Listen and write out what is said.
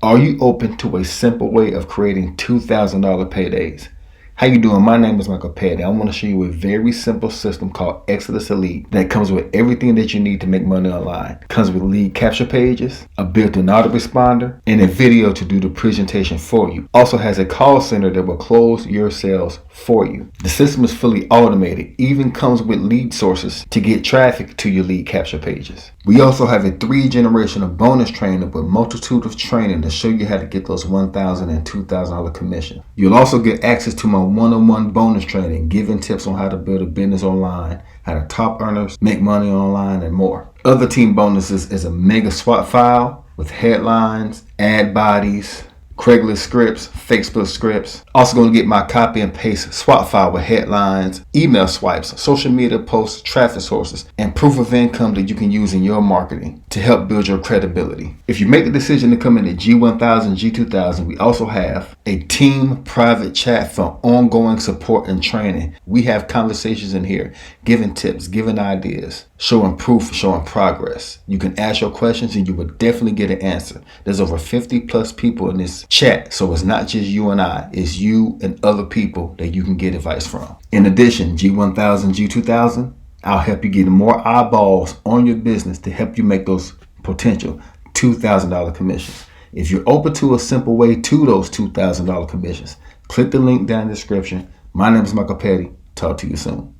Are you open to a simple way of creating $2,000 paydays? How you doing? My name is Michael Petty. I want to show you a very simple system called Exitus Elite that comes with everything that you need to make money online. It comes with lead capture pages, a built-in autoresponder, and a video to do the presentation for you. Also has a call center that will close your sales for you. The system is fully automated, even comes with lead sources to get traffic to your lead capture pages. We also have a 3-generation of bonus training with multitude of training to show you how to get those $1,000 and $2,000 commission. You'll also get access to my one-on-one bonus training, giving tips on how to build a business online, how to top earners, make money online, and more. Other team bonuses is a mega SWOT file with headlines, ad bodies, Craigslist scripts, Facebook scripts. Also going to get my copy and paste SWOT file with headlines, email swipes, social media posts, traffic sources, and proof of income that you can use in your marketing to help build your credibility. If you make the decision to come in at G1000, G2000, we also have a team private chat for ongoing support and training. We have conversations in here, giving tips, giving ideas, showing proof, showing progress. You can ask your questions and you will definitely get an answer. There's over 50 plus people in this chat, so it's not just you and I, it's you and other people that you can get advice from. In addition, G1000, G2000, I'll help you get more eyeballs on your business to help you make those potential $2,000 commissions. If you're open to a simple way to those $2,000 commissions, click the link down in the description. My name is Michael Petty. Talk to you soon.